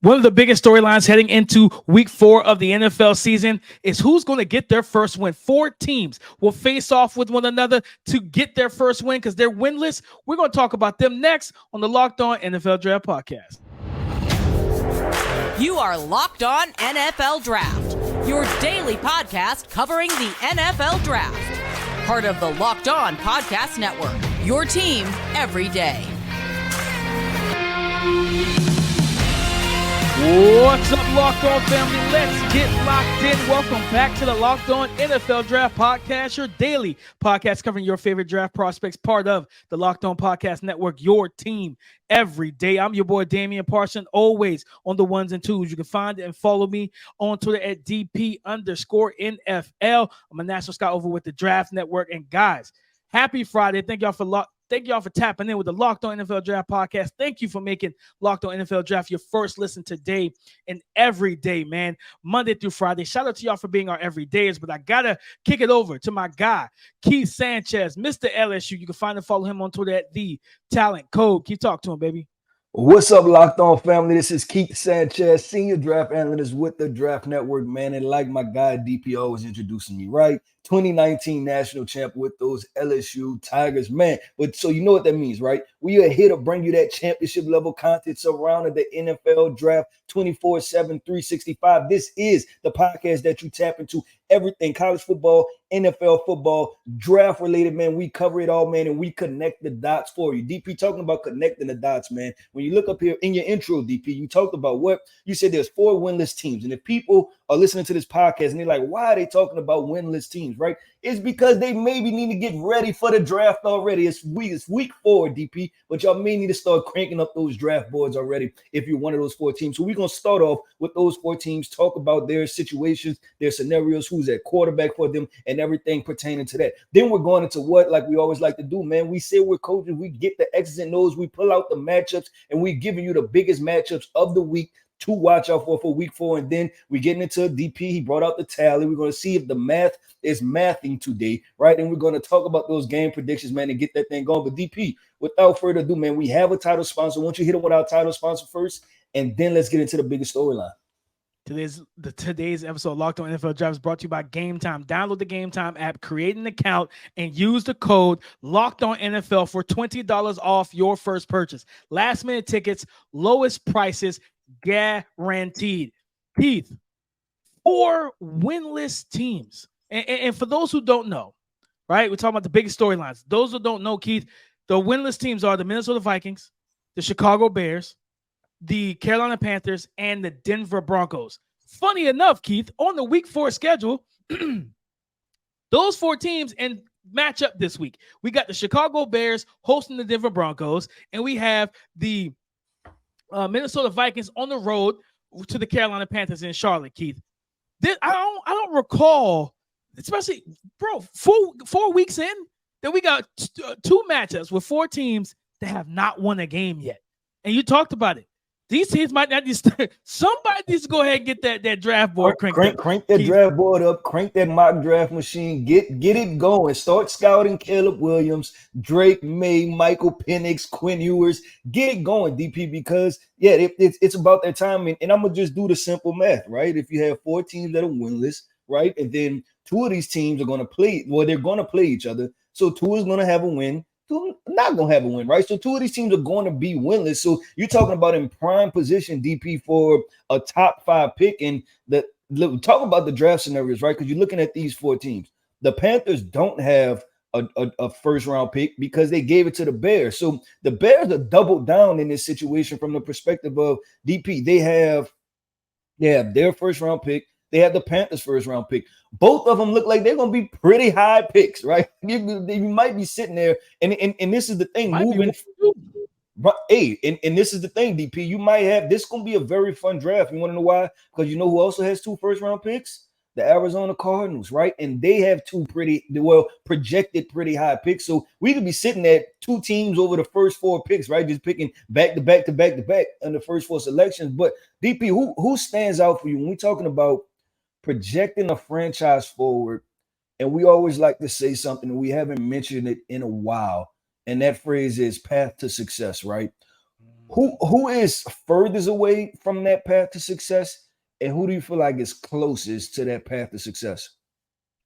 One of the biggest storylines heading into week 4 of the NFL season is who's going to get their first win. 4 teams will face off with one another to get their first win because they're winless. We're going to talk about them next on the Locked On NFL Draft Podcast. You are Locked On NFL Draft, your daily podcast covering the NFL Draft. Part of the Locked On Podcast Network, your team every day. What's up, Locked On family? Let's get locked in. Welcome back to the Locked On NFL Draft Podcast, your daily podcast covering your favorite draft prospects, part of the Locked On Podcast Network, your team every day. I'm your boy, Damian Parsons, always on the ones and twos. You can find and follow me on Twitter at DP_NFL. I'm a national scout over with the Draft Network. And guys, happy Friday. Thank y'all for tapping in with the Locked On NFL Draft Podcast. Thank you for making Locked On NFL Draft your first listen today and every day, man. Monday through Friday. Shout out to y'all for being our everydayers, but I got to kick it over to my guy, Keith Sanchez, Mr. LSU. You can find and follow him on Twitter at The Talent Code. Keep talking to him, baby. What's up, Locked On family? This is Keith Sanchez, senior draft analyst with the Draft Network, man. And like my guy DPO was introducing me, right? 2019 national champ with those LSU Tigers, man. But so you know what that means, right? We are here to bring you that championship level content surrounding the NFL draft 24/7, 365. This is the podcast that you tap into everything college football, NFL football, draft related, man. We cover it all, man, and we connect the dots for you. DP talking about connecting the dots, man. When you look up here in your intro, DP, you talked about what you said. There's 4 winless teams, and if people are listening to this podcast and they're like, why are they talking about winless teams, right? It's because they maybe need to get ready for the draft already. It's week 4, DP, but y'all may need to start cranking up those draft boards already if you're one of those 4 teams. So we're going to start off with those 4 teams, talk about their situations, their scenarios, who's at quarterback for them, and everything pertaining to that. Then we're going into what, like we always like to do, man. We say we're coaches, we get the X's and O's, we pull out the matchups, and we're giving you the biggest matchups of the week to watch out for week 4. And then we're getting into DP. He brought out the tally. We're going to see if the math is mathing today, right? And we're going to talk about those game predictions, man, and get that thing going. But DP, without further ado, man, we have a title sponsor. Why don't you hit it with our title sponsor first, and then let's get into the biggest storyline. Today's episode of Locked On NFL Draft is brought to you by Game Time. Download the Game Time app, create an account, and use the code Locked On NFL for $20 off your first purchase. Last minute tickets, lowest prices guaranteed. Keith, 4 winless teams. And for those who don't know, right, we're talking about the biggest storylines. Those who don't know, Keith, the winless teams are the Minnesota Vikings, the Chicago Bears, the Carolina Panthers, and the Denver Broncos. Funny enough, Keith, on the week 4 schedule, those 4 teams and match up this week. We got the Chicago Bears hosting the Denver Broncos, and we have the Minnesota Vikings on the road to the Carolina Panthers in Charlotte, Keith. I don't recall, especially, bro, 4 weeks in, that we got 2 matchups with 4 teams that have not won a game yet. And you talked about it. These teams might not just somebody needs to go ahead and get that draft board crank that Keith. Draft board up, crank that mock draft machine, get it going. Start scouting Caleb Williams, Drake May, Michael Penix, Quinn Ewers. Get it going, DP, because it's about that time. And I'm gonna just do the simple math, right? If you have 4 teams that are winless, right, and then 2 of these teams are gonna play, they're gonna play each other. So 2 is gonna have a win. 2 not going to have a win, right? So 2 of these teams are going to be winless. So you're talking about in prime position, DP, for a top 5 pick. And talk about the draft scenarios, right? Because you're looking at these 4 teams. The Panthers don't have a first-round pick because they gave it to the Bears. So the Bears are doubled down in this situation from the perspective of DP. They have their first-round pick. They have the Panthers' first-round pick. Both of them look like they're going to be pretty high picks, right? You might be sitting there, and this is the thing. And this is the thing, DP. You might have this going to be a very fun draft. You want to know why? Because you know who also has 2 first-round picks? The Arizona Cardinals, right? And they have 2 projected pretty high picks. So we could be sitting at 2 teams over the first 4 picks, right? Just picking back to back in the first 4 selections. But DP, who stands out for you when we're talking about projecting a franchise forward? And we always like to say something, and we haven't mentioned it in a while, and that phrase is path to success, right? Who is furthest away from that path to success, and who do you feel like is closest to that path to success?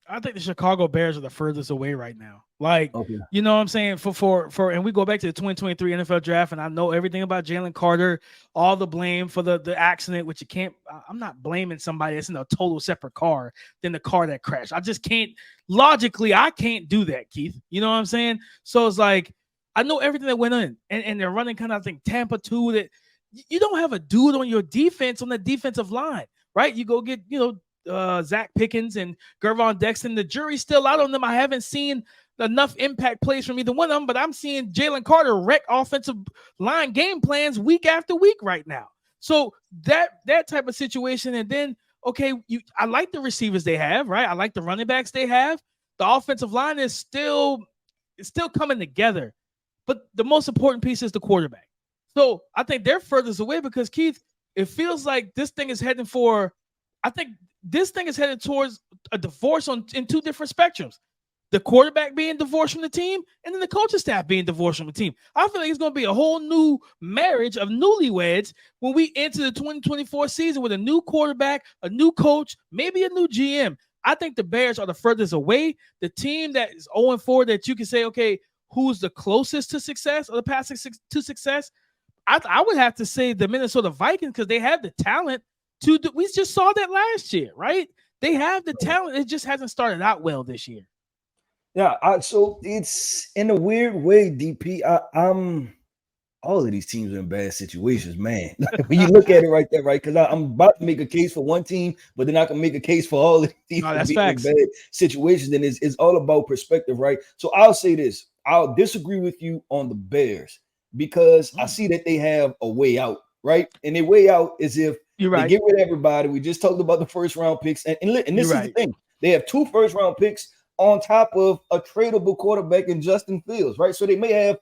I think the Chicago Bears are the furthest away right now. Like, Okay. you know what I'm saying? For and we go back to the 2023 NFL draft, and I know everything about Jalen Carter, all the blame for the accident, which you can't, I'm not blaming somebody that's in a total separate car than the car that crashed. I just can't, logically, I can't do that, Keith. You know what I'm saying? So it's like, I know everything that went on, and they're running kind of, I think, Tampa 2, that you don't have a dude on your defense, on the defensive line, right? You go get, Zach Pickens and Gervon Dexton. The jury's still out on them. I haven't seen enough impact plays from either one of them, but I'm seeing Jalen Carter wreck offensive line game plans week after week right now. So that type of situation, and then okay, I like the receivers they have, right? I like the running backs they have. The offensive line is still coming together, but the most important piece is the quarterback. So I think they're furthest away because, Keith, it feels like this thing is heading for. I think this thing is headed towards a divorce in two different spectrums. The quarterback being divorced from the team, and then the coaching staff being divorced from the team. I feel like it's going to be a whole new marriage of newlyweds when we enter the 2024 season with a new quarterback, a new coach, maybe a new GM. I think the Bears are the furthest away. The team that is 0-4 that you can say, okay, who's the closest to success or the path to success? I would have to say the Minnesota Vikings, because they have the talent. We just saw that last year, right? They have the talent. It just hasn't started out well this year. Yeah, so it's in a weird way, DP. I'm all of these teams are in bad situations, man. When you look at it right there, right? Because I'm about to make a case for one team, but then I can make a case for all of these teams being in bad situations. And it's all about perspective, right? So I'll say this: I'll disagree with you on the Bears because I see that they have a way out, right? And their way out is if they get rid of everybody. We just talked about the first round picks, and this is the thing: they have 2 first round picks on top of a tradable quarterback in Justin Fields, right? So they may have,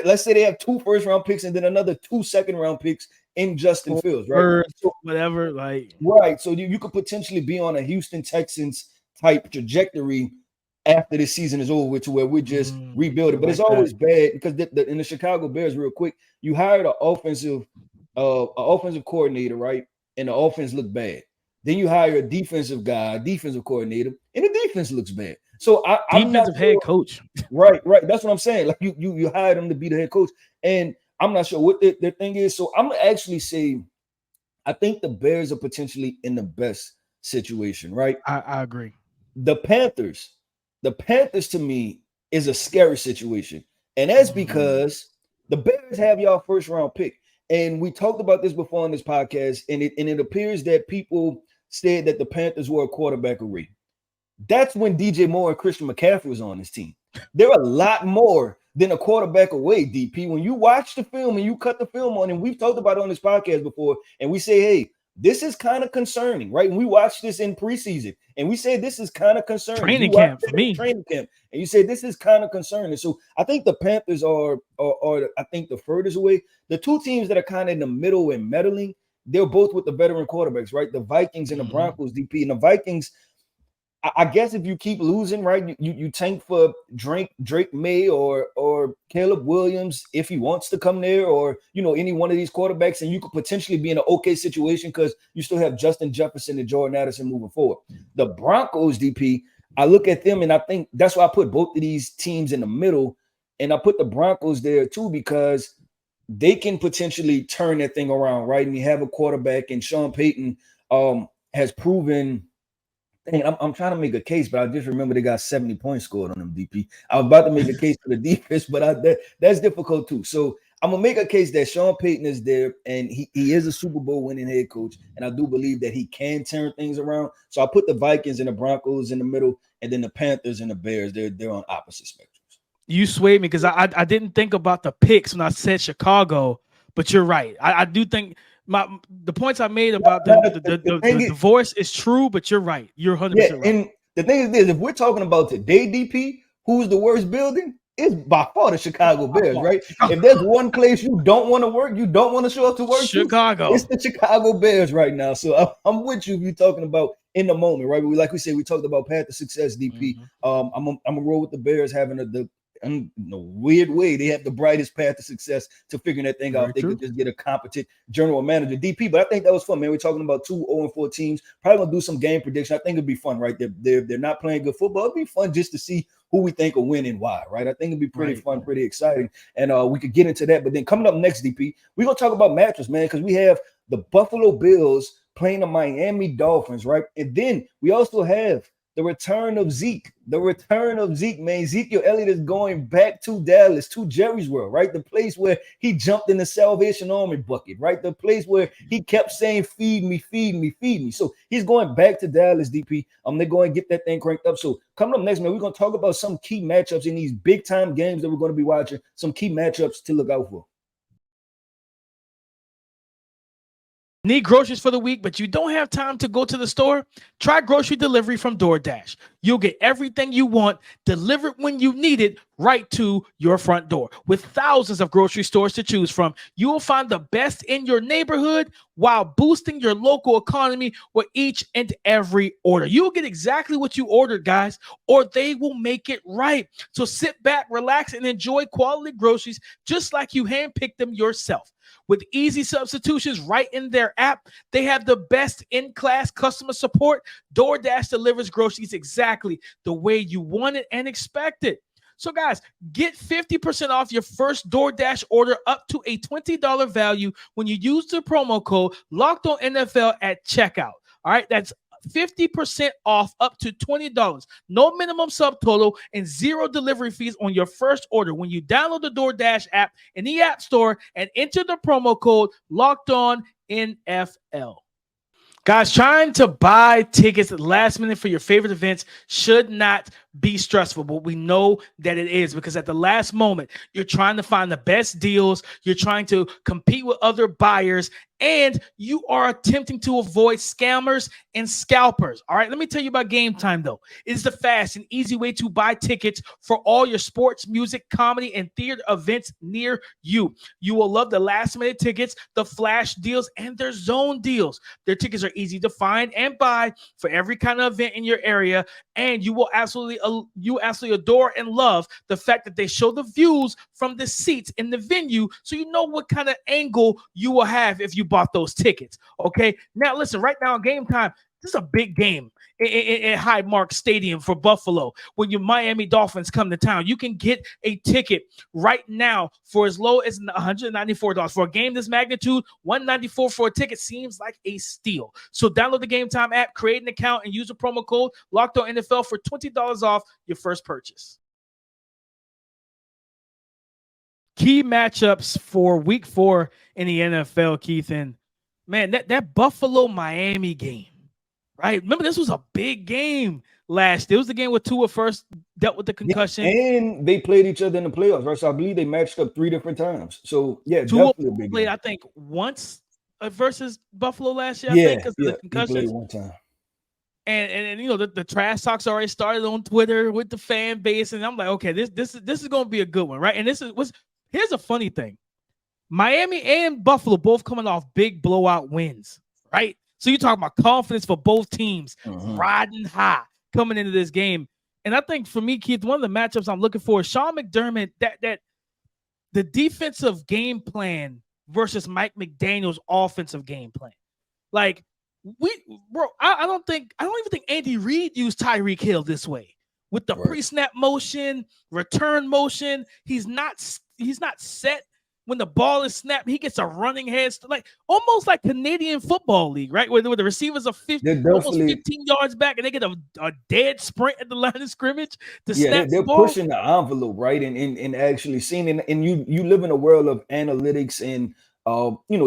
let's say they have 2 first round picks and then another 2 second round picks in Justin Fields, right? So, whatever, like right. So you could potentially be on a Houston Texans type trajectory after this season is over, to where we're just rebuilding. But it's always bad because in the Chicago Bears, real quick, you hired an offensive coordinator, right? And the offense looked bad. Then you hire a defensive coordinator, and the defense looks bad. So I'm not head coach. Right. That's what I'm saying. Like you hired him to be the head coach, and I'm not sure what their thing is. So I'm gonna actually say, I think the Bears are potentially in the best situation, right? I agree. The Panthers to me is a scary situation, and that's because the Bears have y'all first round pick. And we talked about this before on this podcast, and it appears that people said that the Panthers were a quarterback away. That's when DJ Moore and Christian McCaffrey was on this team. They're a lot more than a quarterback away, DP. When you watch the film and you cut the film on, and we've talked about it on this podcast before, and we say, hey, this is kind of concerning, right? And we watched this in preseason, and we say this is kind of concerning. Training camp for me. Training camp, and you say this is kind of concerning. So I think the Panthers are I think the furthest away. The 2 teams that are kind of in the middle and meddling, they're both with the veteran quarterbacks, right? The Vikings and the Broncos, DP. And the Vikings, I guess if you keep losing, right, you tank for Drake May or Caleb Williams if he wants to come there, or any one of these quarterbacks, and you could potentially be in an okay situation because you still have Justin Jefferson and Jordan Addison moving forward. The Broncos, DP, I look at them and I think that's why I put both of these teams in the middle, and I put the Broncos there too because they can potentially turn that thing around, right? And you have a quarterback, and Sean Payton has proven. I'm trying to make a case, but I just remember they got 70 points scored on them, DP. I was about to make a case for the defense, but that's difficult too. So I'm going to make a case that Sean Payton is there, and he is a Super Bowl winning head coach, and I do believe that he can turn things around. So I put the Vikings and the Broncos in the middle, and then the Panthers and the Bears, they're on opposite spectrums. You swayed me because I didn't think about the picks when I said Chicago, but you're right. I do think the points I made about the divorce is true, but you're right. You're 100% right. And the thing is this: if we're talking about today, DP, who's the worst building? It's by far the Chicago Bears, right? If there's one place you don't want to work, you don't want to show up to work, Chicago. It's the Chicago Bears right now. So I'm with you if you're talking about in the moment, right? Like we said, we talked about path to success, DP. I'm gonna roll with the Bears having in a weird way, they have the brightest path to success to figuring that thing out. They could just get a competent general manager, DP. But I think that was fun, man. We're talking about 2 0-4 teams. Probably gonna do some game prediction. I think it'd be fun, right? They're not playing good football. It'd be fun just to see who we think will win and why, right? I think it'd be pretty fun, pretty exciting. And we could get into that. But then coming up next, DP, we're gonna talk about matchups, man, because we have the Buffalo Bills playing the Miami Dolphins, right? And then we also have the return of Zeke. The return of Zeke, man. Ezekiel Elliott is going back to Dallas, to Jerry's World, right? The place where he jumped in the Salvation Army bucket, right? The place where he kept saying, feed me, feed me, feed me. So he's going back to Dallas, DP. They're going to get that thing cranked up. So coming up next, man, we're going to talk about some key matchups in these big-time games that we're going to be watching, some key matchups to look out for. Need groceries for the week, but you don't have time to go to the store? Try grocery delivery from DoorDash. You'll get everything you want delivered when you need it right to your front door. With thousands of grocery stores to choose from, you will find the best in your neighborhood while boosting your local economy with each and every order. You'll get exactly what you ordered, guys, or they will make it right. So sit back, relax, and enjoy quality groceries just like you handpicked them yourself. With easy substitutions right in their app, they have the best in-class customer support. DoorDash delivers groceries exactly the way you want it and expect it. So, guys, get 50% off your first DoorDash order up to a $20 value when you use the promo code LOCKEDONNFL at checkout. All right, that's 50% off up to $20. No minimum subtotal and 0 delivery fees on your first order when you download the DoorDash app in the App Store and enter the promo code LOCKEDONNFL. Guys, trying to buy tickets last minute for your favorite events should not be stressful, but we know that it is, because at the last moment, you're trying to find the best deals, you're trying to compete with other buyers, and you are attempting to avoid scammers and scalpers. All right, let me tell you about Game Time, though. It's the fast and easy way to buy tickets for all your sports, music, comedy, and theater events near you. You will love the last-minute tickets, the flash deals, and their zone deals. Their tickets are easy to find and buy for every kind of event in your area, and you absolutely adore and love the fact that they show the views from the seats in the venue, so you know what kind of angle you will have if you bought those tickets. Okay, now listen, right now on Game Time, this is a big game in Highmark Stadium for Buffalo. When your Miami Dolphins come to town, you can get a ticket right now for as low as $194. For a game this magnitude, $194 for a ticket seems like a steal. So download the Game Time app, create an account, and use the promo code LOCKEDONNFL for $20 off your first purchase. Key matchups for week 4 in the NFL, Keith. And man, that Buffalo-Miami game, right? Remember, this was a big game last year. It was the game where Tua first dealt with the concussion. Yeah, and they played each other in the playoffs, right? So I believe they matched up 3 different times. So, yeah, Tua definitely a big played, game. I think, once versus Buffalo last year, Yeah, I think, because of the he concussion. played one time. And you know, the trash talks already started on Twitter with the fan base. And I'm like, okay, this is going to be a good one, right? And here's a funny thing. Miami and Buffalo both coming off big blowout wins, right? So you're talking about confidence for both teams, riding high coming into this game. And I think for me, Keith, one of the matchups I'm looking for is Sean McDermott, that the defensive game plan versus Mike McDaniel's offensive game plan. Like, I don't even think Andy Reid used Tyreek Hill this way with the pre-snap motion, return motion. He's not set. When the ball is snapped, he gets a running head, like almost like Canadian Football League, right? Where the receivers are almost 15 yards back, and they get a dead sprint at the line of scrimmage to snap the ball. They're pushing the envelope, right? And actually seeing, and you live in a world of analytics and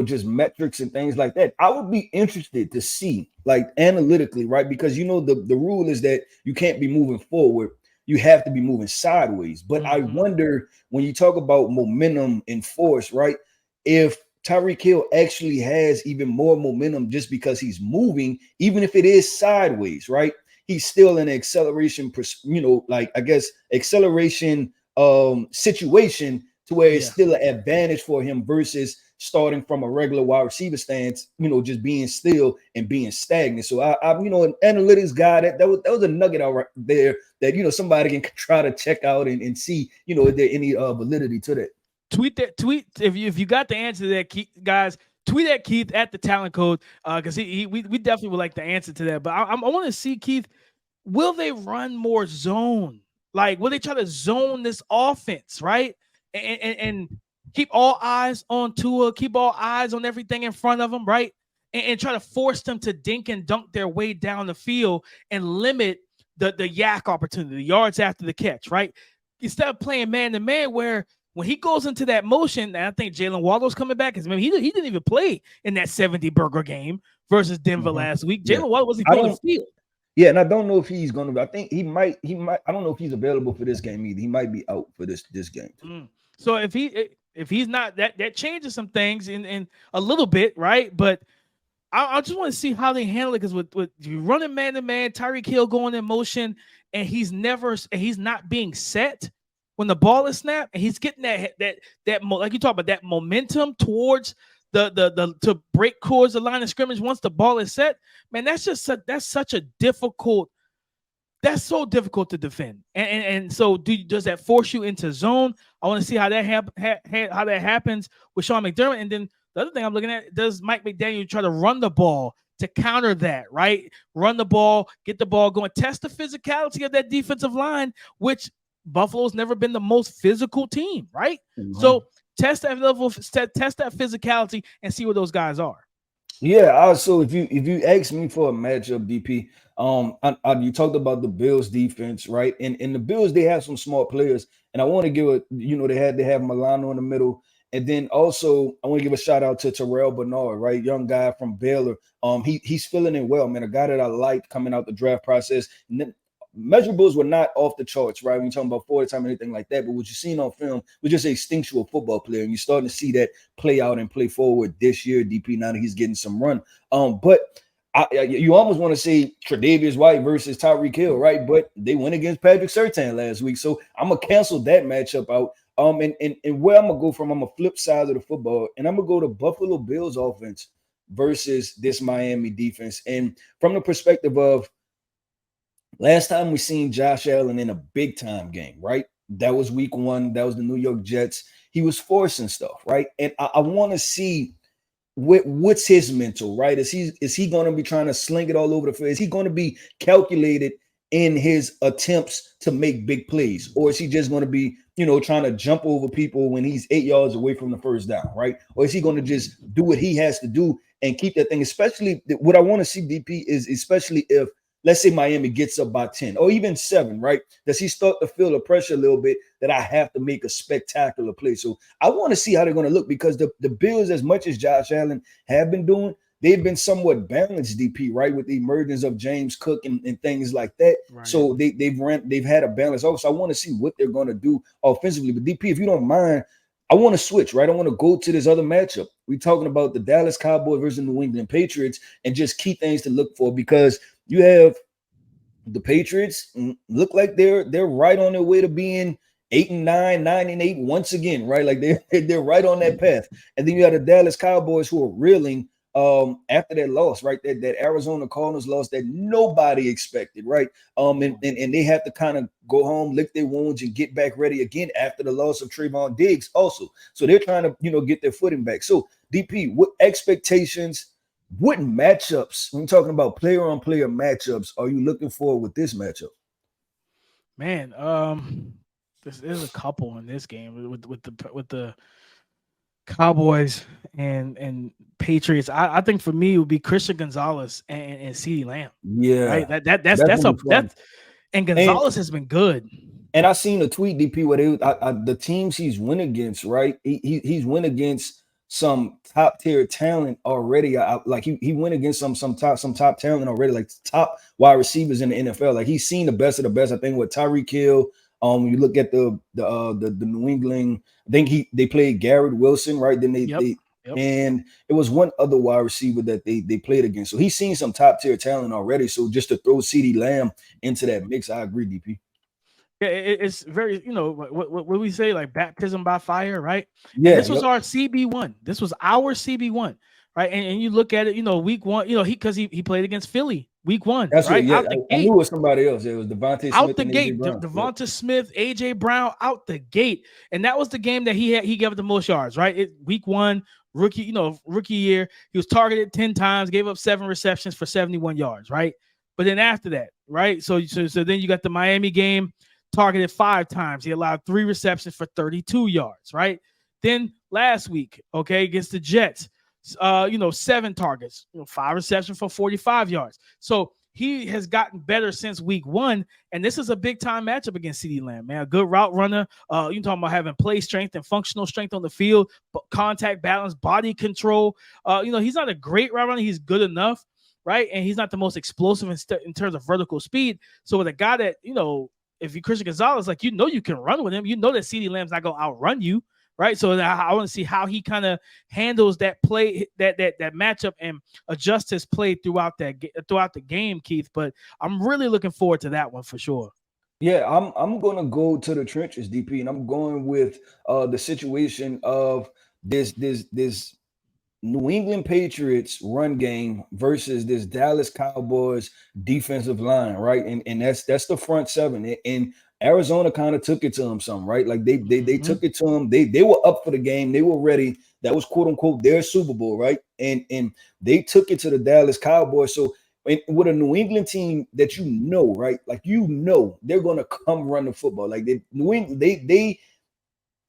just metrics and things like that. I would be interested to see, like, analytically, right? Because the rule is that you can't be moving forward. You have to be moving sideways. But I wonder, when you talk about momentum and force, right? If Tyreek Hill actually has even more momentum just because he's moving, even if it is sideways, right? He's still in an acceleration, acceleration situation to where it's still an advantage for him versus starting from a regular wide receiver stance, just being still and being stagnant. So I an analytics guy, that was a nugget out right there that somebody can try to check out and see, is there any validity to that. Tweet if you got the answer to that, guys. Tweet at Keith at the talent code, because we definitely would like the answer to that. But I want to see, Keith, will they run more zone? Like, will they try to zone this offense, right? And keep all eyes on Tua, keep all eyes on everything in front of them, right? And try to force them to dink and dunk their way down the field and limit the yak opportunity, the yards after the catch, right? Instead of playing man-to-man where when he goes into that motion, and I think Jalen Waddle's coming back, because he didn't even play in that 70-burger game versus Denver last week. Jalen Waddle wasn't on the field. Yeah, and I don't know if he's going to. I think he might. I don't know if he's available for this game either. He might be out for this game. So if he's not, that changes some things in a little bit, right? But I just want to see how they handle it, because with you running man-to-man, Tyreek Hill going in motion, and he's not being set when the ball is snapped, and he's getting that like you talk about, that momentum towards the to break towards the line of scrimmage once the ball is set. Man, that's such a difficult. That's so difficult to defend, and so does that force you into zone? I want to see how that happens with Sean McDermott, and then the other thing I'm looking at, does Mike McDaniel try to run the ball to counter that, right? Run the ball, get the ball going, test the physicality of that defensive line, which Buffalo's never been the most physical team, right? Mm-hmm. So test that level, test that physicality, and see where those guys are. Yeah. So if you ask me for a matchup, DP, you talked about the Bills defense, right? And the Bills, they have some smart players, and I want to give they have Milano in the middle, and then also I want to give a shout out to Terrell Bernard, right? Young guy from Baylor. He's filling in well, man. A guy that I liked coming out the draft process. And then, measurables were not off the charts, right? When you're talking about 40 time or anything like that, but what you're seeing on film was just a instinctual football player, and you're starting to see that play out and play forward this year. DP, now that he's getting some run, but you almost want to say Tre'Davious White versus Tyreek Hill, right? But they went against Patrick Surtain last week, so I'm gonna cancel that matchup out. And where I'm gonna go from, I'm gonna flip side of the football, and I'm gonna go to Buffalo Bills offense versus this Miami defense, and from the perspective of last time we seen Josh Allen in a big time game, right? That was week 1. That was the New York Jets. He was forcing stuff, right? And I want to see what's his mental, right? Is he going to be trying to sling it all over the field? Is he going to be calculated in his attempts to make big plays? Or is he just going to be, trying to jump over people when he's 8 yards away from the first down, right? Or is he going to just do what he has to do and keep that thing? Especially what I want to see, DP, is especially if, let's say Miami gets up by 10 or even 7, right? Does he start to feel the pressure a little bit that I have to make a spectacular play? So I want to see how they're going to look, because the Bills, as much as Josh Allen have been doing, they've been somewhat balanced, DP, right? With the emergence of James Cook and things like that. Right. So they've had a balance. Also, I want to see what they're going to do offensively. But DP, if you don't mind, I want to switch, right? I want to go to this other matchup. We're talking about the Dallas Cowboys versus the New England Patriots, and just key things to look for, because you have the Patriots look like they're right on their way to being 8-9, 9-8 once again, right? Like they're right on that path. And then you have the Dallas Cowboys, who are reeling after that loss, right? That Arizona Cardinals loss that nobody expected, right? And they have to kind of go home, lick their wounds, and get back ready again after the loss of Trayvon Diggs also. So they're trying to, get their footing back. So DP, what expectations, what matchups, when we're talking about player-on-player matchups, are you looking for with this matchup? Man, there's a couple in this game with the Cowboys and Patriots. I think for me it would be Christian Gonzalez and CeeDee Lamb. Yeah, right. That's and Gonzalez has been good. And I seen a tweet, DP, where the teams he's win against, right? He's win against some top tier talent already. Like he went against some top talent already, like top wide receivers in the NFL. Like he's seen the best of the best. I think with Tyreek Hill. When you look at the New England, I think they played Garrett Wilson, right? Then they and it was one other wide receiver that they played against. So he's seen some top tier talent already. So just to throw CeeDee Lamb into that mix, I agree, DP. It's very, what we say, like baptism by fire, right? And Yeah, this was yep. our CB1. This was our CB1, right? And you look at it, week one, he played against Philly week one, That's what. right? Yeah, Out the I knew gate. it was somebody else. It was Devontae Out Smith the and AJ gate, Brown. Yep. Devonta Smith, AJ Brown out the gate, and that was the game that he gave up the most yards. Right, week one, rookie year, he was targeted 10 times, gave up 7 receptions for 71 yards. Right, but then after that, right, so then you got the Miami game, targeted 5 times, he allowed 3 receptions for 32 yards. Right, then last week, okay, against the Jets, 7 targets, 5 receptions for 45 yards. So he has gotten better since week one, and this is a big time matchup against CeeDee Lamb, man. A good route runner. You talking about having play strength and functional strength on the field, contact balance, body control. He's not a great route runner. He's good enough, right? And he's not the most explosive in terms of vertical speed. So with a guy that, if you Christian Gonzalez, like, you can run with him. You know that CeeDee Lamb's not going to outrun you. Right, so I want to see how he kind of handles that play, that matchup, and adjust his play throughout the game, Keith. But I'm really looking forward to that one for sure. Yeah, I'm gonna go to the trenches, DP, and I'm going with the situation of this New England Patriots run game versus this Dallas Cowboys defensive line, right? And that's the front seven. And Arizona kind of took it to them some, right? Like they took it to them. They were up for the game. They were ready. That was quote unquote their Super Bowl, right? And they took it to the Dallas Cowboys. So with a New England team that right? Like they're gonna come run the football. Like New England,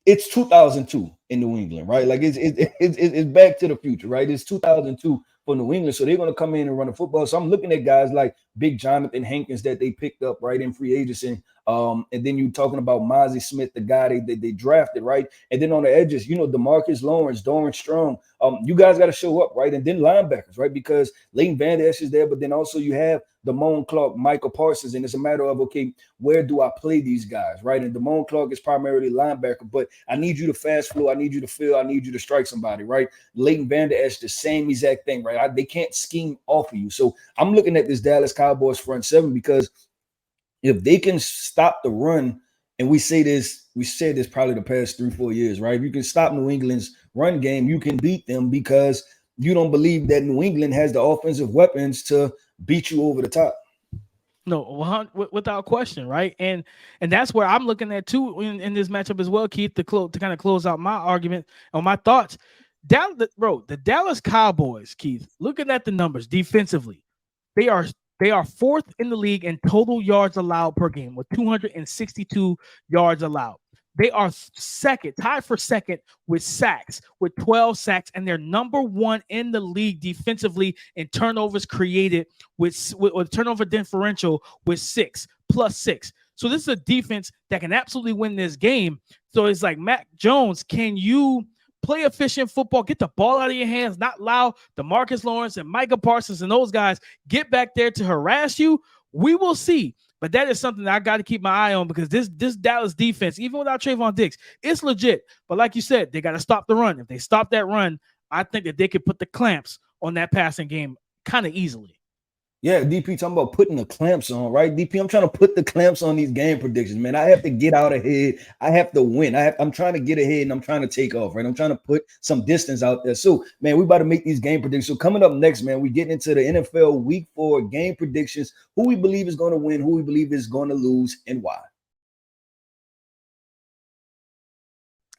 it's 2002 in New England, right? Like it's back to the future, right? It's 2002 for New England, so they're going to come in and run the football. So I'm looking at guys like Big Jonathan Hankins that they picked up right in free agency, and then you talking about Mozzie Smith, the guy they drafted, right? And then on the edges, DeMarcus Lawrence, Doran Strong. You guys got to show up, right? And then linebackers, right? Because Leighton Vander Esch is there, but then also you have Damone Clark, Micah Parsons, and it's a matter of, okay, where do I play these guys, right? And Damone Clark is primarily linebacker, but I need you to fast flow, I need you to fill, I need you to strike somebody, right? Leighton Vander Esch, the same exact thing, right? They can't scheme off of you. So I'm looking at this Dallas Cowboys front seven, because if they can stop the run, and we said this probably the past 3-4 years, right? If you can stop New England's run game, you can beat them, because you don't believe that New England has the offensive weapons to beat you over the top. No, without question, right? And that's where I'm looking at too in this matchup as well, Keith, to kind of close out my argument or my thoughts. The Dallas Cowboys, Keith, looking at the numbers defensively, they are 4th in the league in total yards allowed per game with 262 yards allowed. They are tied for second with sacks, with 12 sacks, and they're number 1 in the league defensively in turnovers created with turnover differential with 6 plus 6. So this is a defense that can absolutely win this game. So it's like, Mac Jones, can you play efficient football, get the ball out of your hands, not allow DeMarcus Lawrence and Micah Parsons and those guys get back there to harass you? We will see. But that is something that I got to keep my eye on, because this Dallas defense, even without Trayvon Diggs, it's legit. But like you said, they got to stop the run. If they stop that run, I think that they could put the clamps on that passing game kind of easily. Yeah, DP talking about putting the clamps on, right? DP, I'm trying to put the clamps on these game predictions, man. I have to get out ahead. I have to win. I'm trying to get ahead, and I'm trying to take off, right? I'm trying to put some distance out there. So, man, we about to make these game predictions. So coming up next, man, we getting into the NFL Week 4 game predictions, who we believe is going to win, who we believe is going to lose, and why.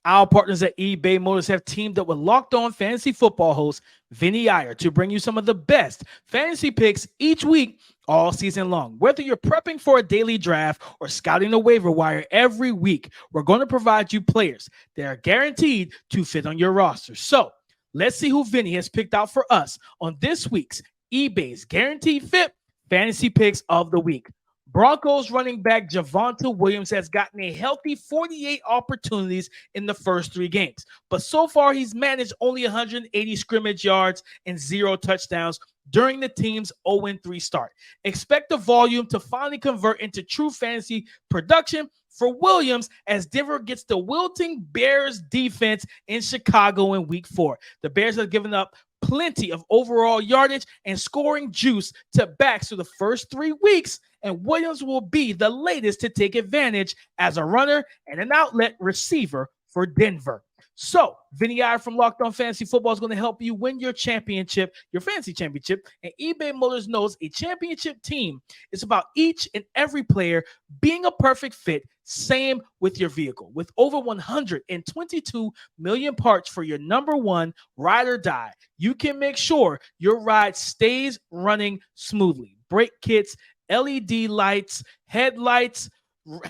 Our partners at eBay Motors have teamed up with Locked On Fantasy Football host Vinny Iyer to bring you some of the best fantasy picks each week, all season long. Whether you're prepping for a daily draft or scouting the waiver wire every week, we're going to provide you players that are guaranteed to fit on your roster. So let's see who Vinny has picked out for us on this week's eBay's Guaranteed Fit Fantasy Picks of the Week. Broncos running back Javonte Williams has gotten a healthy 48 opportunities in the first 3 games, but so far he's managed only 180 scrimmage yards and 0 touchdowns during the team's 0-3 start. Expect the volume to finally convert into true fantasy production for Williams as Denver gets the wilting Bears defense in Chicago in Week 4. The Bears have given up plenty of overall yardage and scoring juice to backs through the first 3 weeks, and Williams will be the latest to take advantage as a runner and an outlet receiver for Denver. So, Vinny I from Locked On Fantasy Football is going to help you win your championship, your fantasy championship. And eBay Motors knows a championship team is about each and every player being a perfect fit. Same with your vehicle. With over 122 million parts for your number one ride or die, you can make sure your ride stays running smoothly. Brake kits, LED lights, headlights,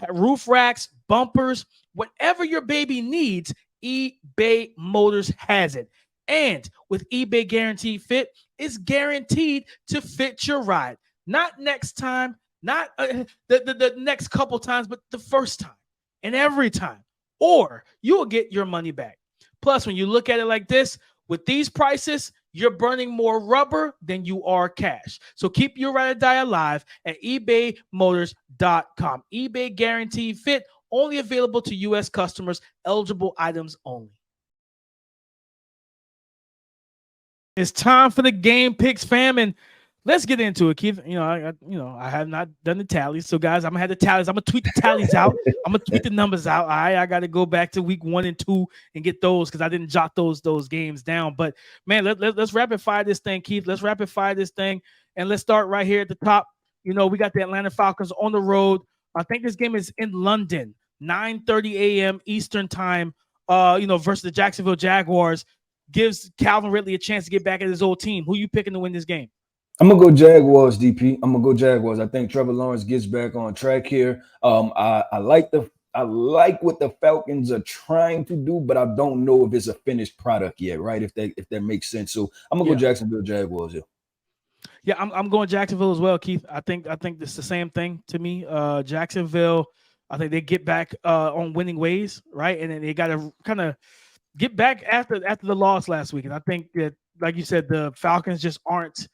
roof racks, bumpers, whatever your baby needs, eBay Motors has it. And with eBay Guaranteed Fit, it's guaranteed to fit your ride. Not next time, not the next couple times, but the first time and every time. Or you will get your money back. Plus, when you look at it like this, with these prices, you're burning more rubber than you are cash. So keep your ride or die alive at ebaymotors.com. eBay Guaranteed Fit, only available to U.S. customers, eligible items only. It's time for the game picks, fam, and let's get into it, Keith. I have not done the tallies, so guys, I'm gonna have the tallies. I'm gonna tweet the tallies out. I'm gonna tweet the numbers out. All right, I got to go back to week 1 and 2 and get those because I didn't jot those games down. But man, let's rapid fire this thing, Keith. Let's rapid fire this thing, and let's start right here at the top. We got the Atlanta Falcons on the road. I think this game is in London, 9:30 a.m. Eastern time. Versus the Jacksonville Jaguars. Gives Calvin Ridley a chance to get back at his old team. Who you picking to win this game? I'm gonna go Jaguars, DP. I'm gonna go Jaguars. I think Trevor Lawrence gets back on track here. I like what the Falcons are trying to do, but I don't know if it's a finished product yet, right? If that makes sense. So I'm gonna go Jacksonville Jaguars here. Yeah, I'm going Jacksonville as well, Keith. I think it's the same thing to me. Jacksonville, I think they get back on winning ways, right? And then they got to kind of get back after the loss last week. And I think that, like you said, the Falcons just aren't.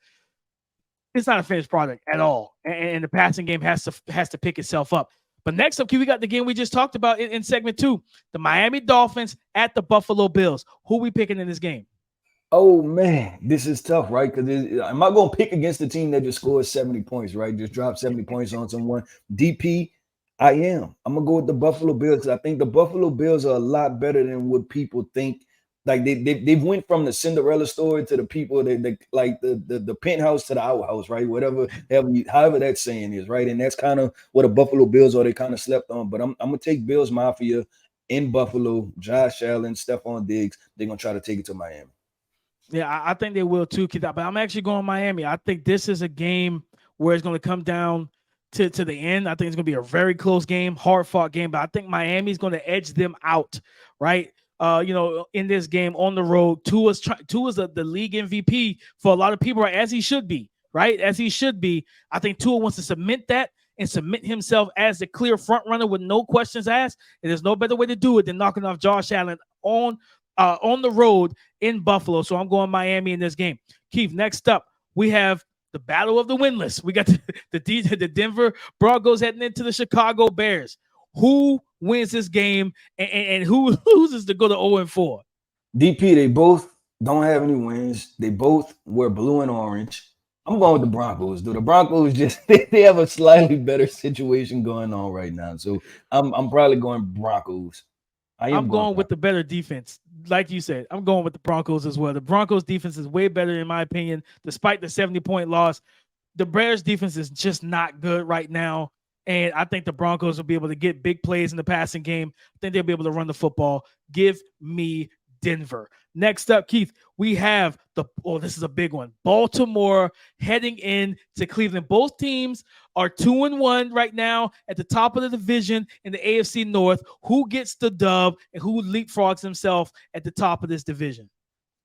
It's not a finished product at all, and the passing game has to pick itself up. But next up, we got the game we just talked about in segment 2, the Miami Dolphins at the Buffalo Bills. Who we picking in this game? Oh man, this is tough, right? Because am I going to pick against the team that just scored 70 points, right? Just dropped 70 points on someone. DP, I am. I'm gonna go with the Buffalo Bills because I think the Buffalo Bills are a lot better than what people think. Like they went from the Cinderella story to the people that like the penthouse to the outhouse, right? However that saying is, right? And that's kind of what the Buffalo Bills are. They kind of slept on. But I'm gonna take Bills Mafia in Buffalo. Josh Allen, Stephon Diggs. They're gonna try to take it to Miami. Yeah, I think they will too, Keith. But I'm actually going Miami. I think this is a game where it's going to come down to the end. I think it's going to be a very close game, hard-fought game. But I think Miami's going to edge them out, right? In this game on the road. Tua's the league MVP for a lot of people, right? As he should be, right? As he should be. I think Tua wants to cement that and submit himself as the clear front runner with no questions asked. And there's no better way to do it than knocking off Josh Allen on the road in Buffalo. So I'm going Miami in this game. Keith, next up, we have the battle of the winless. We got the Denver Broncos heading into the Chicago Bears. Who wins this game and who's this to go to 0-4? DP, they both don't have any wins. They both wear blue and orange. I'm going with the Broncos, dude. The Broncos they have a slightly better situation going on right now. So I'm probably going Broncos. I'm going with the better defense. Like you said, I'm going with the Broncos as well. The Broncos defense is way better, in my opinion, despite the 70-point loss. The Bears defense is just not good right now. And I think the Broncos will be able to get big plays in the passing game. I think they'll be able to run the football. Give me Denver. Next up, Keith, we have this is a big one. Baltimore heading in to Cleveland. Both teams are 2-1 right now at the top of the division in the AFC North. Who gets the dub and who leapfrogs himself at the top of this division?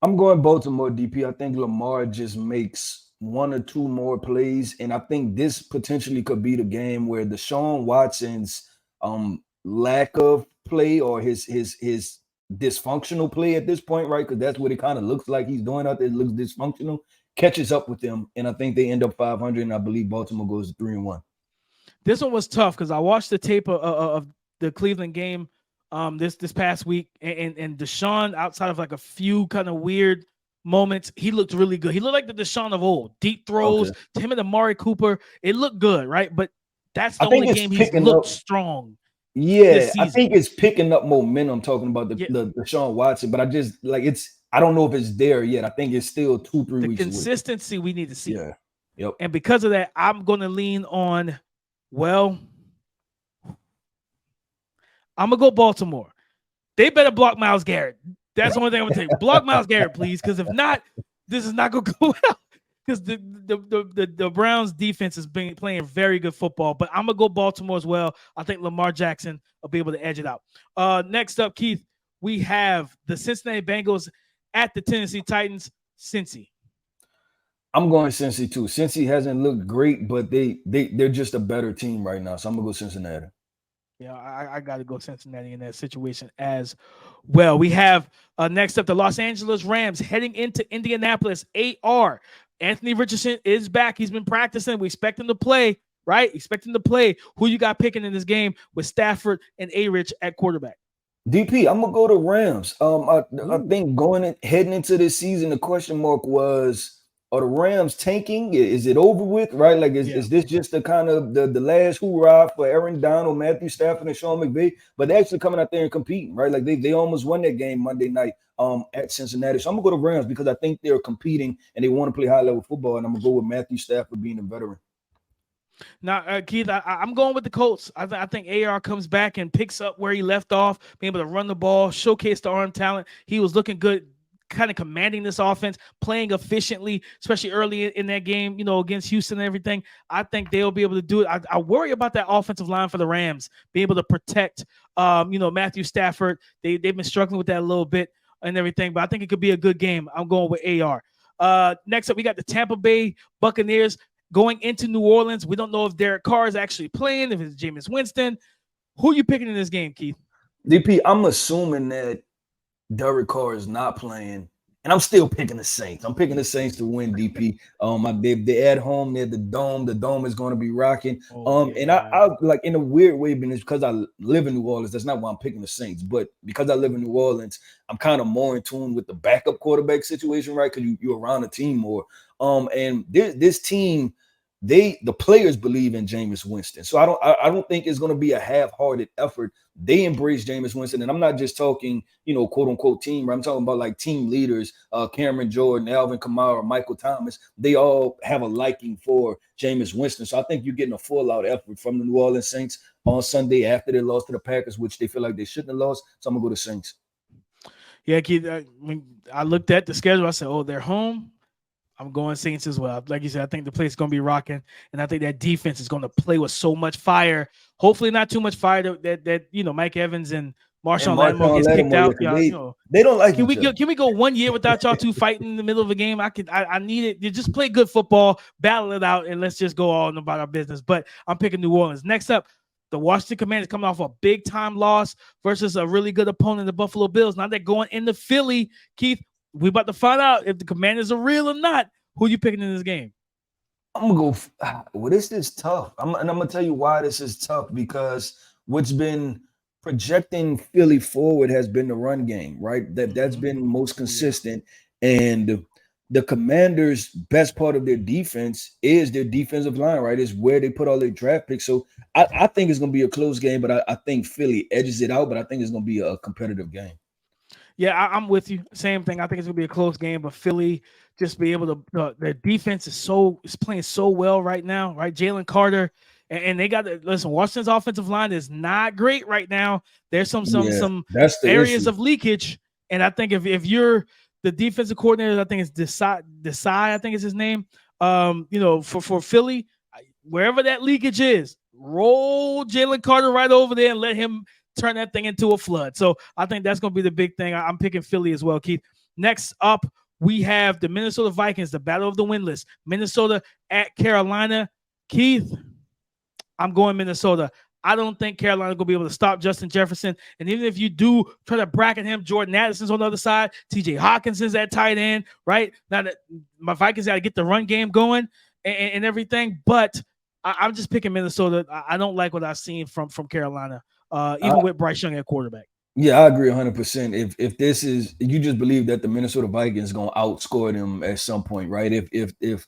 I'm going Baltimore, DP. I think Lamar just makes 1 or 2 more plays, and I think this potentially could be the game where Deshaun Watson's lack of play or his dysfunctional play at this point, right? Because that's what it kind of looks like he's doing out there. It looks dysfunctional. Catches up with them, and I think they end up 500, and I believe Baltimore goes to 3-1. This one was tough because I watched the tape of the Cleveland game this past week, and Deshaun, outside of like a few kind of weird moments, he looked really good. He looked like the Deshaun of old. Deep throws, him and Amari Cooper. It looked good, right? But that's the only game he's looked strong. Yeah, I think it's picking up momentum talking about the Deshaun Watson, but I just I don't know if it's there yet. I think it's still 2-3 weeks. The consistency we need to see. Yeah. Yep. And because of that, I'm going to lean on, I'm going to go Baltimore. They better block Myles Garrett. That's the only thing I'm going to take. Block Myles Garrett, please, because if not, this is not going to go well. Because the Browns defense has been playing very good football. But I'm going to go Baltimore as well. I think Lamar Jackson will be able to edge it out. Next up, Keith, we have the Cincinnati Bengals at the Tennessee Titans. Cincy. I'm going Cincy too. Cincy hasn't looked great, but they're just a better team right now. So I'm going to go Cincinnati. Yeah, I got to go Cincinnati in that situation as well. We have next up the Los Angeles Rams heading into Indianapolis. AR. Anthony Richardson is back. He's been practicing. We expect him to play, right? Expect him to play. Who you got picking in this game with Stafford and A-Rich at quarterback? DP, I'm going to go to Rams. I think heading into this season, the question mark was, are the Rams tanking? Is it over with, right? Like, is this just the kind of the last hoorah for Aaron Donald, Matthew Stafford, and Sean McVay? But they're actually coming out there and competing, right? Like, they almost won that game Monday night at Cincinnati. So I'm going to go to Rams because I think they're competing and they want to play high-level football, and I'm going to go with Matthew Stafford being a veteran. Now, Keith, I'm going with the Colts. I think AR comes back and picks up where he left off, being able to run the ball, showcase the arm talent. He was looking good, kind of commanding this offense, playing efficiently, especially early in that game, against Houston and everything. I think they'll be able to do it. I worry about that offensive line for the Rams, be able to protect, Matthew Stafford. They've been struggling with that a little bit and everything, but I think it could be a good game. I'm going with AR. Next up, we got the Tampa Bay Buccaneers going into New Orleans. We don't know if Derek Carr is actually playing, if it's Jameis Winston. Who are you picking in this game, Keith? DP, I'm assuming that Derek Carr is not playing, and I'm still picking the Saints. I'm picking the Saints to win, DP. They're at home. They're the Dome. The Dome is going to be rocking. And I like, in a weird way, but it's because I live in New Orleans. That's not why I'm picking the Saints, but because I live in New Orleans, I'm kind of more in tune with the backup quarterback situation, right? Because you're around the team more. And this team, the players believe in Jameis Winston. So I don't think it's going to be a half-hearted effort. They embrace Jameis Winston, and I'm not just talking, quote unquote team. I'm talking about like team leaders, Cameron Jordan, Alvin Kamara, Michael Thomas. They all have a liking for Jameis Winston. So I think you're getting a full-out effort from the New Orleans Saints on Sunday after they lost to the Packers, which they feel like they shouldn't have lost. So I'm gonna go to Saints. Yeah, Keith. When I looked at the schedule, I said, "Oh, they're home." I'm going Saints as well. Like you said, I think the place is going to be rocking, and I think that defense is going to play with so much fire. Hopefully, not too much fire that Mike Evans and Marshawn Lattimore gets kicked out. They don't like. Can we go 1 year without y'all two fighting in the middle of a game? I need it. You just play good football, battle it out, and let's just go on about our business. But I'm picking New Orleans. Next up, the Washington Commanders coming off a big time loss versus a really good opponent, the Buffalo Bills. Now they're going into Philly, Keith. We about to find out if the Commanders are real or not. Who are you picking in this game? I'm going to go – well, this is tough. I'm going to tell you why this is tough, because what's been projecting Philly forward has been the run game, right? That's been most consistent. And the Commanders' best part of their defense is their defensive line, right? It's where they put all their draft picks. So I think it's going to be a close game, but I think Philly edges it out, but I think it's going to be a competitive game. Yeah, I'm with you. Same thing. I think it's gonna be a close game, but Philly just be able to. Their defense is playing so well right now, right? Jalen Carter, and they got listen. Washington's offensive line is not great right now. There's some areas of leakage, and I think if you're the defensive coordinator, I think it's Desai. I think is his name. For Philly, wherever that leakage is, roll Jalen Carter right over there and let him turn that thing into a flood. So I think that's going to be the big thing. I'm picking Philly as well, Keith. Next up, we have the Minnesota Vikings, the battle of the winless. Minnesota at Carolina. Keith, I'm going Minnesota. I don't think Carolina is going to be able to stop Justin Jefferson. And even if you do try to bracket him, Jordan Addison's on the other side. TJ Hawkinson's at tight end, right? Now that my Vikings got to get the run game going and everything. But I'm just picking Minnesota. I don't like what I've seen from Carolina. Even with Bryce Young at quarterback. Yeah, I agree 100%. If this is, you just believe that the Minnesota Vikings gonna outscore them at some point, right? If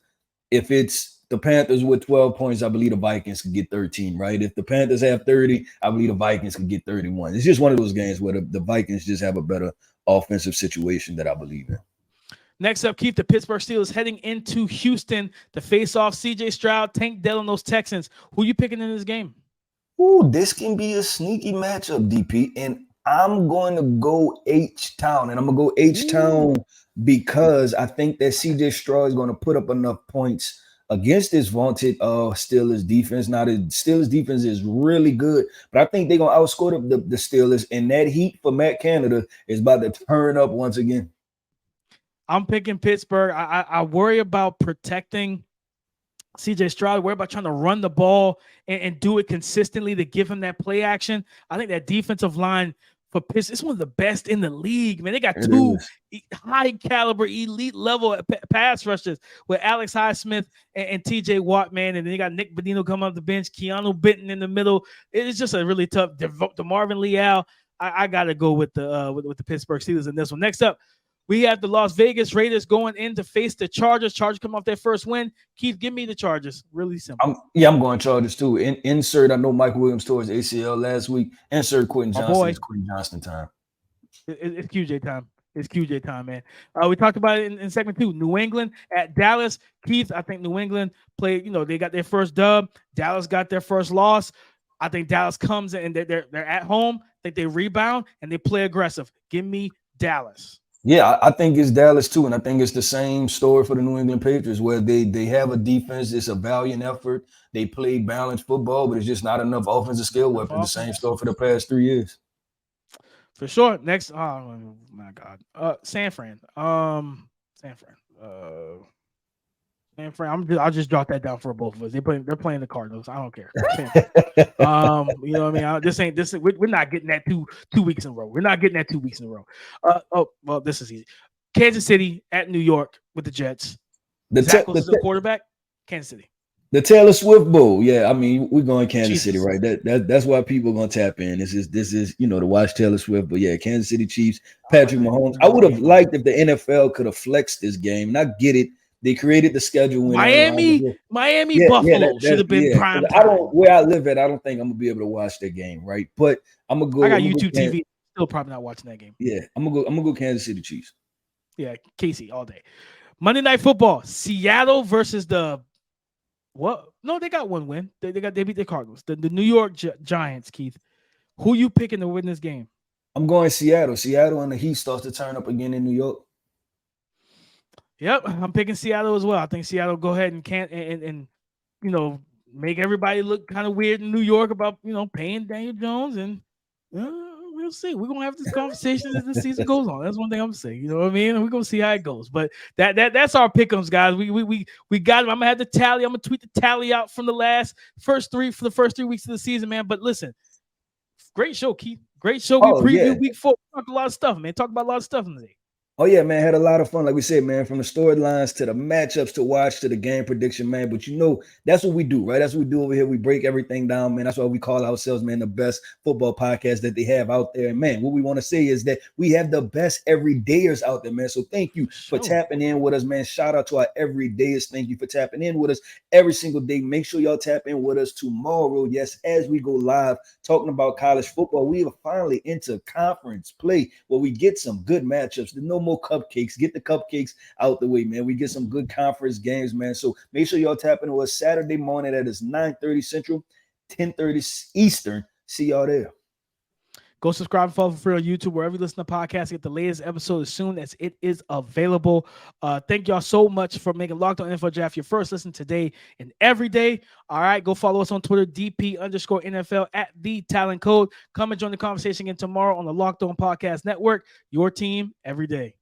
it's the Panthers with 12 points, I believe the Vikings could get 13, right? If the Panthers have 30, I believe the Vikings could get 31. It's just one of those games where the Vikings just have a better offensive situation that I believe in. Next up, Keith, the Pittsburgh Steelers heading into Houston to face off C.J. Stroud, Tank Dell, and those Texans. Who you picking in this game? Ooh, this can be a sneaky matchup, DP. And I'm going to go H-Town. And I'm going to go H-Town because I think that CJ Stroud is going to put up enough points against this vaunted Steelers defense. Now, the Steelers defense is really good, but I think they're going to outscore the Steelers. And that heat for Matt Canada is about to turn up once again. I'm picking Pittsburgh. I worry about protecting CJ Stroud. Worry about trying to run the ball and do it consistently to give him that play action. I think that defensive line for Pittsburgh is one of the best in the league. Man, they got two high caliber, elite level pass rushers with Alex Highsmith and TJ Watt, man. And then you got Nick Bonino coming off the bench, Keanu Benton in the middle. It's just a really tough. DeMarvin Leal. I got to go with the Pittsburgh Steelers in this one. Next up, we have the Las Vegas Raiders going in to face the Chargers. Chargers come off their first win. Keith, give me the Chargers. Really simple. I'm going Chargers too. Insert, I know Michael Williams tore his ACL last week. Insert Quentin Johnston. It's Quentin Johnston time. It's QJ time. It's QJ time, man. We talked about it in segment 2. New England at Dallas. Keith, I think New England played, they got their first dub. Dallas got their first loss. I think Dallas comes and they're at home. I think they rebound and they play aggressive. Give me Dallas. Yeah, I think it's Dallas too, and I think it's the same story for the New England Patriots, where they have a defense. It's a valiant effort. They play balanced football, but it's just not enough offensive skill weapon. The same story for the past 3 years. For sure. Next, oh my God, San Fran. I'll just jot that down for both of us. They're playing the Cardinals. I don't care. You know what I mean? We're not getting that two weeks in a row. We're not getting that 2 weeks in a row. This is easy. Kansas City at New York with the Jets. Zach was the quarterback. Kansas City. The Taylor Swift Bowl. Yeah, I mean, we're going Kansas City, right? That's why people are gonna tap in. This is to watch Taylor Swift. But yeah, Kansas City Chiefs, Patrick Mahomes. I would have liked if the NFL could have flexed this game. And I get it. They created the schedule. Miami Buffalo should have been prime time. Where I live at, I don't think I'm gonna be able to watch that game, right? But I'm gonna go. I got YouTube TV. Still probably not watching that game. Yeah, I'm gonna go Kansas City Chiefs. Yeah, Casey all day. Monday Night Football: Seattle versus the what? No, they got one win. They beat the Cardinals. The New York Giants. Keith, who you picking to win this game? I'm going Seattle. Seattle and the Heat starts to turn up again in New York. Yep, I'm picking Seattle as well. I think Seattle go ahead and make everybody look kind of weird in New York about paying Daniel Jones, and we'll see. We're gonna have this conversation as the season goes on. That's one thing I'm saying. You know what I mean? We're gonna see how it goes. But that's our pick'ems, guys. We got them. I'm gonna have the tally. I'm gonna tweet the tally out from the first 3 weeks of the season, man. But listen, great show, Keith. Great show. We previewed week 4. We talked a lot of stuff, man. Talked about a lot of stuff today. Oh, yeah, man. Had a lot of fun. Like we said, man, from the storylines to the matchups to watch to the game prediction, man. But that's what we do, right? That's what we do over here. We break everything down, man. That's why we call ourselves, man, the best football podcast that they have out there. And, man, what we want to say is that we have the best everydayers out there, man. So thank you for tapping in with us, man. Shout out to our everydayers. Thank you for tapping in with us every single day. Make sure y'all tap in with us tomorrow. Yes, as we go live talking about college football, we are finally into conference play where we get some good matchups. There's no more cupcakes. Get the cupcakes out the way, man. We get some good conference games, man. So make sure y'all tap into us Saturday morning. That is 9:30 Central, 10:30 Eastern. See y'all there. Go subscribe and follow for free on YouTube, wherever you listen to podcasts. Get the latest episode as soon as it is available. Thank y'all so much for making Locked On NFL Draft your first listen today and every day. All right, go follow us on Twitter, DP_NFL at The Talent Code. Come and join the conversation again tomorrow on the Locked On Podcast Network. Your team every day.